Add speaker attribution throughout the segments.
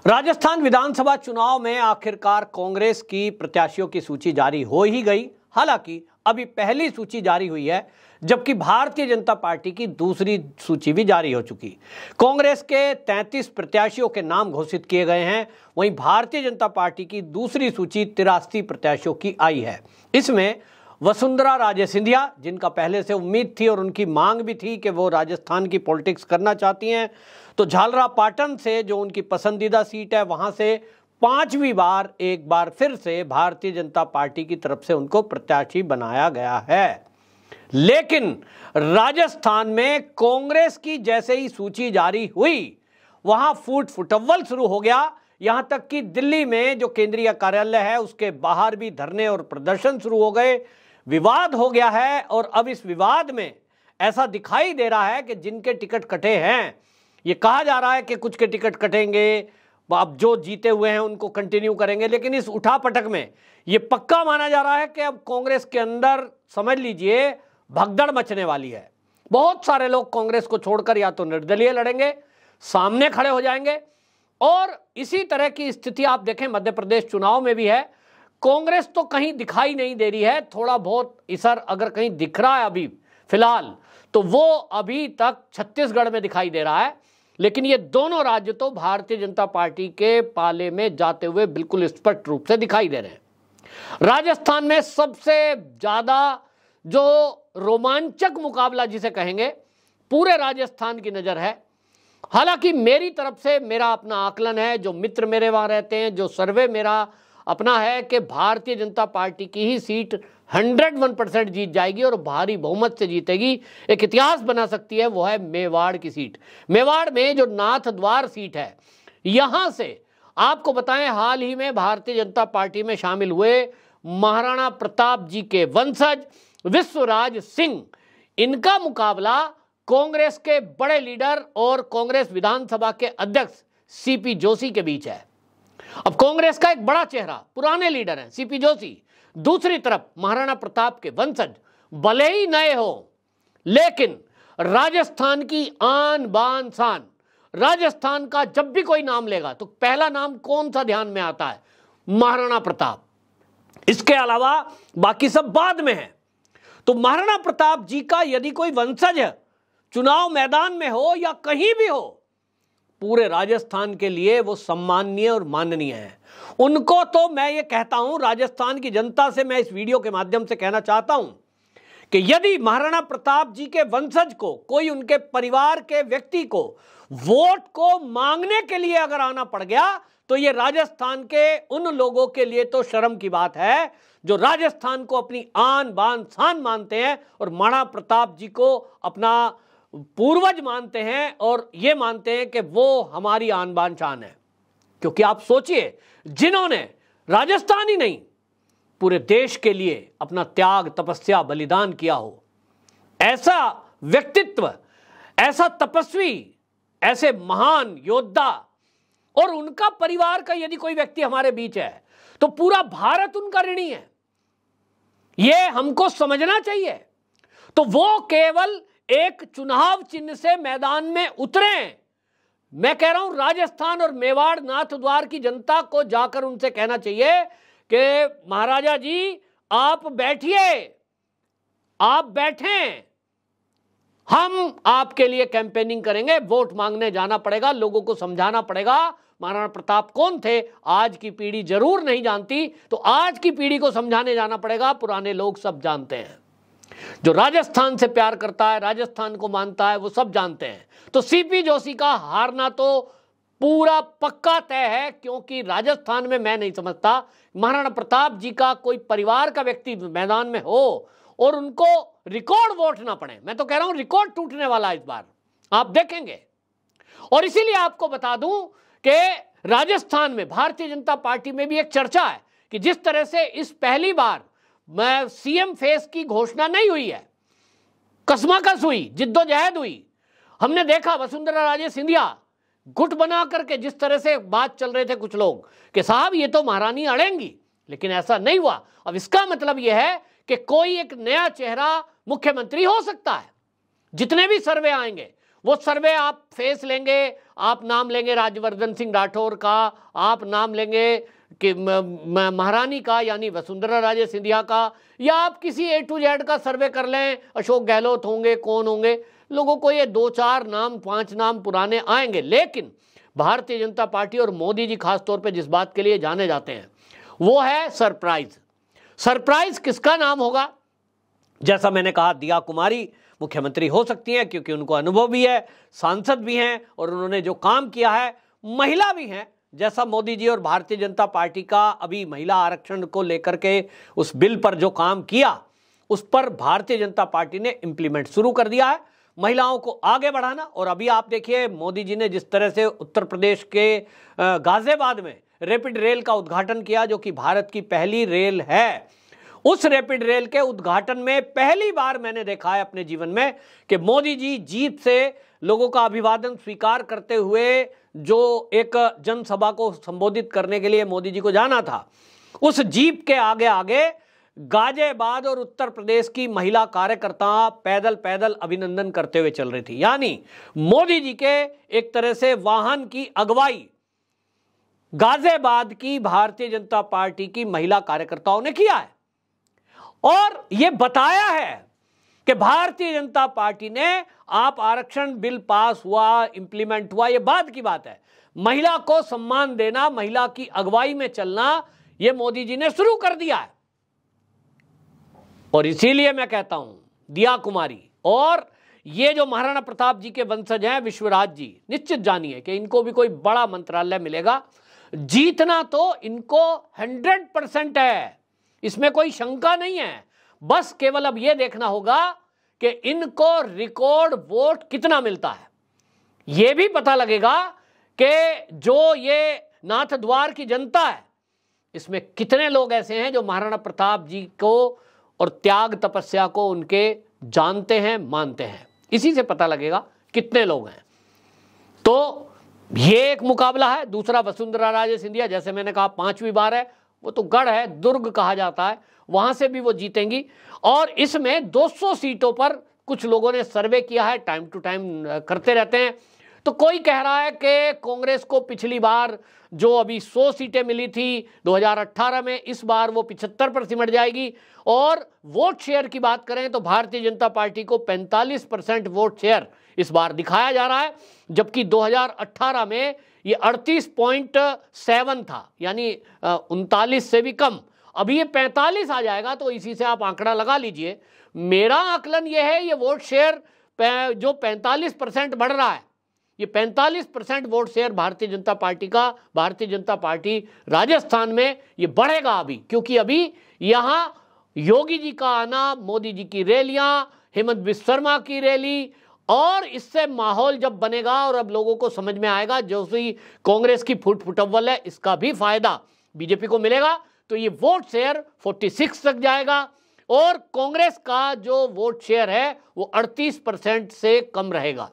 Speaker 1: राजस्थान विधानसभा चुनाव में आखिरकार कांग्रेस की प्रत्याशियों की सूची जारी हो ही गई। हालांकि अभी पहली सूची जारी हुई है, जबकि भारतीय जनता पार्टी की दूसरी सूची भी जारी हो चुकी। कांग्रेस के 33 प्रत्याशियों के नाम घोषित किए गए हैं, वहीं भारतीय जनता पार्टी की दूसरी सूची 83 प्रत्याशियों की आई है। इसमें वसुंधरा राजे सिंधिया, जिनका पहले से उम्मीद थी और उनकी मांग भी थी कि वो राजस्थान की पॉलिटिक्स करना चाहती हैं, तो झालरापाटन से जो उनकी पसंदीदा सीट है, वहां से पांचवी बार एक बार फिर से भारतीय जनता पार्टी की तरफ से उनको प्रत्याशी बनाया गया है। लेकिन राजस्थान में कांग्रेस की जैसे ही सूची जारी हुई, वहां फुटअव्वल शुरू हो गया। यहां तक कि दिल्ली में जो केंद्रीय कार्यालय है, उसके बाहर भी धरने और प्रदर्शन शुरू हो गए। विवाद हो गया है और अब इस विवाद में ऐसा दिखाई दे रहा है कि जिनके टिकट कटे हैं, ये कहा जा रहा है कि कुछ के टिकट कटेंगे, अब जो जीते हुए हैं उनको कंटिन्यू करेंगे। लेकिन इस उठापटक में ये पक्का माना जा रहा है कि अब कांग्रेस के अंदर समझ लीजिए भगदड़ मचने वाली है। बहुत सारे लोग कांग्रेस को छोड़कर या तो निर्दलीय लड़ेंगे, सामने खड़े हो जाएंगे। और इसी तरह की स्थिति आप देखें मध्य प्रदेश चुनाव में भी है। कांग्रेस तो कहीं दिखाई नहीं दे रही है, थोड़ा बहुत इसर अगर कहीं दिख रहा है अभी फिलहाल, तो वो अभी तक छत्तीसगढ़ में दिखाई दे रहा है। लेकिन ये दोनों राज्य तो भारतीय जनता पार्टी के पाले में जाते हुए बिल्कुल स्पष्ट रूप से दिखाई दे रहे हैं। राजस्थान में सबसे ज्यादा जो रोमांचक मुकाबला जिसे कहेंगे, पूरे राजस्थान की नजर है। हालांकि मेरी तरफ से मेरा अपना आकलन है, जो मित्र मेरे वहां रहते हैं, जो सर्वे मेरा अपना है, कि भारतीय जनता पार्टी की ही सीट 101% जीत जाएगी और भारी बहुमत से जीतेगी। एक इतिहास बना सकती है, वो है मेवाड़ की सीट। मेवाड़ में जो नाथद्वार सीट है, यहां से आपको बताएं, हाल ही में भारतीय जनता पार्टी में शामिल हुए महाराणा प्रताप जी के वंशज विश्वराज सिंह, इनका मुकाबला कांग्रेस के बड़े लीडर और कांग्रेस विधानसभा के अध्यक्ष सीपी जोशी के बीच है। अब कांग्रेस का एक बड़ा चेहरा, पुराने लीडर हैं सीपी जोशी, दूसरी तरफ महाराणा प्रताप के वंशज, भले ही नए हो, लेकिन राजस्थान की आन बान शान। राजस्थान का जब भी कोई नाम लेगा तो पहला नाम कौन सा ध्यान में आता है? महाराणा प्रताप। इसके अलावा बाकी सब बाद में है। तो महाराणा प्रताप जी का यदि कोई वंशज है, चुनाव मैदान में हो या कहीं भी हो, पूरे राजस्थान के लिए वो सम्माननीय और माननीय है। उनको तो मैं ये कहता हूं, राजस्थान की जनता से मैं इस वीडियो के माध्यम से कहना चाहता हूं कि यदि महाराणा प्रताप जी के वंशज को, कोई उनके परिवार के व्यक्ति को वोट को मांगने के लिए अगर आना पड़ गया, तो ये राजस्थान के उन लोगों के लिए तो शर्म की बात है जो राजस्थान को अपनी आन बान शान मानते हैं और महाराणा प्रताप जी को अपना पूर्वज मानते हैं और ये मानते हैं कि वो हमारी आन बान शान है। क्योंकि आप सोचिए, जिन्होंने राजस्थान ही नहीं पूरे देश के लिए अपना त्याग, तपस्या, बलिदान किया हो, ऐसा व्यक्तित्व, ऐसा तपस्वी, ऐसे महान योद्धा, और उनका परिवार का यदि कोई व्यक्ति हमारे बीच है, तो पूरा भारत उनका ऋणी है। यह हमको समझना चाहिए। तो वो केवल एक चुनाव चिन्ह से मैदान में उतरे। मैं कह रहा हूं, राजस्थान और मेवाड़ नाथद्वार की जनता को जाकर उनसे कहना चाहिए कि महाराजा जी आप बैठिए, आप बैठें, हम आपके लिए कैंपेनिंग करेंगे। वोट मांगने जाना पड़ेगा, लोगों को समझाना पड़ेगा महाराणा प्रताप कौन थे। आज की पीढ़ी जरूर नहीं जानती, तो आज की पीढ़ी को समझाने जाना पड़ेगा। पुराने लोग सब जानते हैं, जो राजस्थान से प्यार करता है, राजस्थान को मानता है, वो सब जानते हैं। तो सीपी जोशी का हारना तो पूरा पक्का तय है, क्योंकि राजस्थान में मैं नहीं समझता महाराणा प्रताप जी का कोई परिवार का व्यक्ति मैदान में हो और उनको रिकॉर्ड वोट ना पड़े। मैं तो कह रहा हूं रिकॉर्ड टूटने वाला इस बार, आप देखेंगे। और इसीलिए आपको बता दूं कि राजस्थान में भारतीय जनता पार्टी में भी एक चर्चा है कि जिस तरह से इस पहली बार मैं सीएम फेस की घोषणा नहीं हुई है, कसमाकस हुई, जिद्दोजहद हुई। हमने देखा वसुंधरा राजे सिंधिया गुट बना करके जिस तरह से बात चल रहे थे कुछ लोग कि साहब ये तो महारानी अड़ेंगी, लेकिन ऐसा नहीं हुआ। अब इसका मतलब यह है कि कोई एक नया चेहरा मुख्यमंत्री हो सकता है। जितने भी सर्वे आएंगे वो सर्वे आप फेस लेंगे, आप नाम लेंगे राजवर्धन सिंह राठौर का, आप नाम लेंगे कि महारानी का यानी वसुंधरा राजे सिंधिया का, या आप किसी A to Z का सर्वे कर लें, अशोक गहलोत होंगे, कौन होंगे, लोगों को ये 2-4 नाम 5 नाम पुराने आएंगे। लेकिन भारतीय जनता पार्टी और मोदी जी खास तौर पे जिस बात के लिए जाने जाते हैं वो है सरप्राइज। सरप्राइज किसका नाम होगा? जैसा मैंने कहा, दिया कुमारी मुख्यमंत्री हो सकती हैं क्योंकि उनको अनुभव भी है, सांसद भी हैं और उन्होंने जो काम किया है, महिला भी हैं। जैसा मोदी जी और भारतीय जनता पार्टी का अभी महिला आरक्षण को लेकर के उस बिल पर जो काम किया, उस पर भारतीय जनता पार्टी ने इंप्लीमेंट शुरू कर दिया है, महिलाओं को आगे बढ़ाना। और अभी आप देखिए मोदी जी ने जिस तरह से उत्तर प्रदेश के गाजियाबाद में रैपिड रेल का उद्घाटन किया, जो कि भारत की पहली रेल है, उस रैपिड रेल के उद्घाटन में पहली बार मैंने देखा है अपने जीवन में कि मोदी जी जीप से लोगों का अभिवादन स्वीकार करते हुए जो एक जनसभा को संबोधित करने के लिए मोदी जी को जाना था, उस जीप के आगे आगे गाजियाबाद और उत्तर प्रदेश की महिला कार्यकर्ता पैदल पैदल अभिनंदन करते हुए चल रही थी। यानी मोदी जी के एक तरह से वाहन की अगुवाई गाजियाबाद की भारतीय जनता पार्टी की महिला कार्यकर्ताओं ने किया है और यह बताया है कि भारतीय जनता पार्टी ने, आप आरक्षण बिल पास हुआ, इंप्लीमेंट हुआ, यह बाद की बात है, महिला को सम्मान देना, महिला की अगुवाई में चलना, यह मोदी जी ने शुरू कर दिया है। और इसीलिए मैं कहता हूं दिया कुमारी और ये जो महाराणा प्रताप जी के वंशज हैं विश्वराज जी, निश्चित जानिए कि इनको भी कोई बड़ा मंत्रालय मिलेगा। जीतना तो इनको 100% है, इसमें कोई शंका नहीं है। बस केवल अब यह देखना होगा कि इनको रिकॉर्ड वोट कितना मिलता है। यह भी पता लगेगा कि जो ये नाथद्वार की जनता है, इसमें कितने लोग ऐसे हैं जो महाराणा प्रताप जी को और त्याग तपस्या को उनके जानते हैं, मानते हैं। इसी से पता लगेगा कितने लोग हैं। तो ये एक मुकाबला है। दूसरा वसुंधरा राजे सिंधिया, जैसे मैंने कहा 5वीं बार है, वो तो गढ़ है, दुर्ग कहा जाता है, वहां से भी वो जीतेंगी। और इसमें 200 सीटों पर कुछ लोगों ने सर्वे किया है, टाइम टू टाइम करते रहते हैं। तो कोई कह रहा है कि कांग्रेस को पिछली बार जो अभी 100 सीटें मिली थी 2018 में, इस बार वो 75 पर सिमट जाएगी। और वोट शेयर की बात करें तो भारतीय जनता पार्टी को 45% वोट शेयर इस बार दिखाया जा रहा है, जबकि 2018 में ये 38.7 था, यानी 39 से भी कम। अभी ये 45 आ जाएगा, तो इसी से आप आंकड़ा लगा लीजिए। मेरा आकलन ये है, ये वोट शेयर जो 45% बढ़ रहा है, ये 45% vote share Bharatiya Janata party का, भारतीय जनता पार्टी राजस्थान में ये बढ़ेगा अभी, क्योंकि अभी यहाँ योगी जी का आना, मोदी जी की रैलियां, हेमंत बिस्वा शर्मा की रैली, और इससे माहौल जब बनेगा और अब लोगों को समझ में आएगा जो सी कांग्रेस की फुटअव्वल है, इसका भी फायदा बीजेपी को मिलेगा, तो ये वोट शेयर 46 तक जाएगा। और कांग्रेस का जो वोट शेयर है वो 38% से कम रहेगा।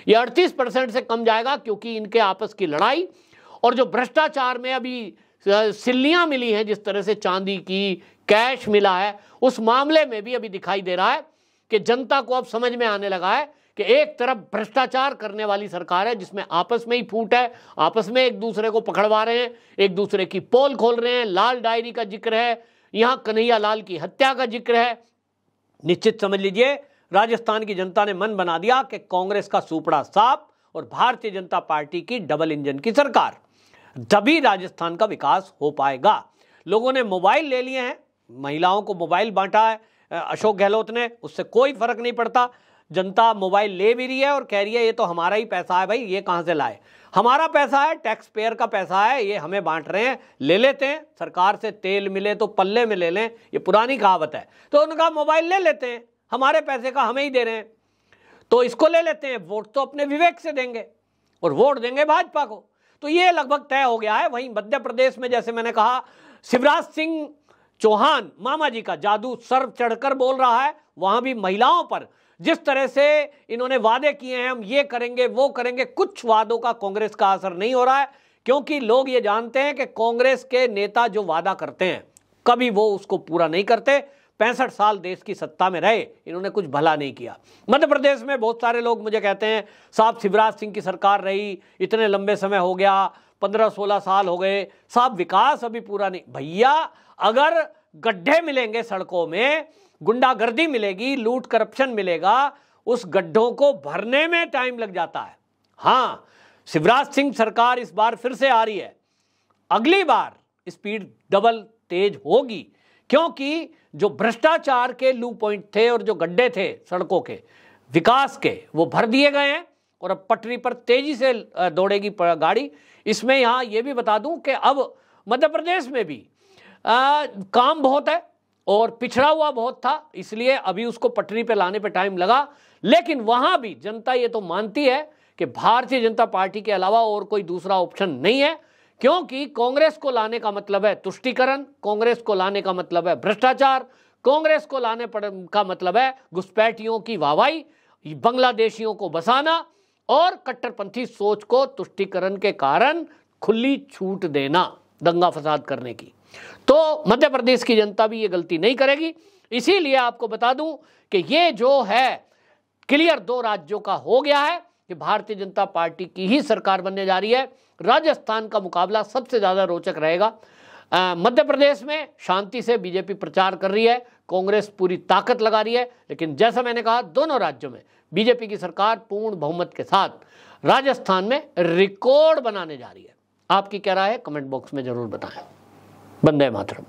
Speaker 1: ये 38% से कम जाएगा क्योंकि इनके आपस की लड़ाई और जो भ्रष्टाचार में अभी सिल्लियां मिली हैं, जिस तरह से चांदी की, कैश मिला है, उस मामले में भी अभी दिखाई दे रहा है कि जनता को अब समझ में आने लगा है कि एक तरफ भ्रष्टाचार करने वाली सरकार है जिसमें आपस में ही फूट है, आपस में एक दूसरे को पकड़वा रहे हैं, एक दूसरे की पोल खोल रहे हैं, लाल डायरी का जिक्र है, यहां कन्हैया लाल की हत्या का जिक्र है। निश्चित समझ लीजिए राजस्थान की जनता ने मन बना दिया कि कांग्रेस का सुपड़ा साफ और भारतीय जनता पार्टी की डबल इंजन की सरकार, तभी राजस्थान का विकास हो पाएगा। लोगों ने मोबाइल ले लिए हैं, महिलाओं को मोबाइल बांटा है अशोक गहलोत ने, उससे कोई फर्क नहीं पड़ता। जनता मोबाइल ले भी रही है और कह रही है ये तो हमारा ही पैसा है भाई, ये कहां से लाए, हमारा पैसा है, टैक्स पेयर का पैसा है, ये हमें बांट रहे हैं, ले लेते हैं। सरकार से तेल मिले तो पल्ले में ले लें, ये पुरानी कहावत है। तो उनका मोबाइल ले लेते हैं, हमारे पैसे का हमें ही दे रहे हैं, तो इसको ले लेते हैं। वोट तो अपने विवेक से देंगे और वोट देंगे भाजपा को, तो ये लगभग तय हो गया है। वहीं मध्य प्रदेश में जैसे मैंने कहा, शिवराज सिंह चौहान मामा जी का जादू सर चढ़कर बोल रहा है। वहां भी महिलाओं पर जिस तरह से इन्होंने वादे किए हैं, हम ये करेंगे वो करेंगे, कुछ वादों का कांग्रेस का असर नहीं हो रहा है, क्योंकि लोग ये जानते हैं कि कांग्रेस के नेता जो वादा करते हैं कभी वो उसको पूरा नहीं करते। 65 साल देश की सत्ता में रहे, इन्होंने कुछ भला नहीं किया। मध्य प्रदेश में बहुत सारे लोग मुझे कहते हैं साहब शिवराज सिंह की सरकार रही, इतने लंबे समय हो गया, 15-16 साल हो गए, साहब विकास अभी पूरा नहीं। भैया अगर गड्ढे मिलेंगे सड़कों में, गुंडागर्दी मिलेगी, लूट करप्शन मिलेगा, उस गड्ढों को भरने में टाइम लग जाता है। हाँ, शिवराज सिंह सरकार इस बार फिर से आ रही है, अगली बार स्पीड डबल तेज होगी, क्योंकि जो भ्रष्टाचार के लू पॉइंट थे और जो गड्ढे थे सड़कों के विकास के, वो भर दिए गए हैं और अब पटरी पर तेजी से दौड़ेगी गाड़ी। इसमें यहां ये भी बता दूं कि अब मध्य प्रदेश में भी काम बहुत है और पिछड़ा हुआ बहुत था, इसलिए अभी उसको पटरी पे लाने पे टाइम लगा, लेकिन वहां भी जनता ये तो मानती है कि भारतीय जनता पार्टी के अलावा और कोई दूसरा ऑप्शन नहीं है, क्योंकि कांग्रेस को लाने का मतलब है तुष्टीकरण, कांग्रेस को लाने का मतलब है भ्रष्टाचार, कांग्रेस को लाने का मतलब है घुसपैठियों की वाहवाही, बांग्लादेशियों को बसाना और कट्टरपंथी सोच को तुष्टीकरण के कारण खुली छूट देना दंगा फसाद करने की। तो मध्य प्रदेश की जनता भी ये गलती नहीं करेगी। इसीलिए आपको बता दूं कि ये जो है क्लियर 2 राज्यों का हो गया है कि भारतीय जनता पार्टी की ही सरकार बनने जा रही है। राजस्थान का मुकाबला सबसे ज्यादा रोचक रहेगा। मध्य प्रदेश में शांति से बीजेपी प्रचार कर रही है, कांग्रेस पूरी ताकत लगा रही है, लेकिन जैसा मैंने कहा दोनों राज्यों में बीजेपी की सरकार पूर्ण बहुमत के साथ राजस्थान में रिकॉर्ड बनाने जा रही है। आपकी क्या राय है, कमेंट बॉक्स में जरूर बताएं। वंदे मातरम।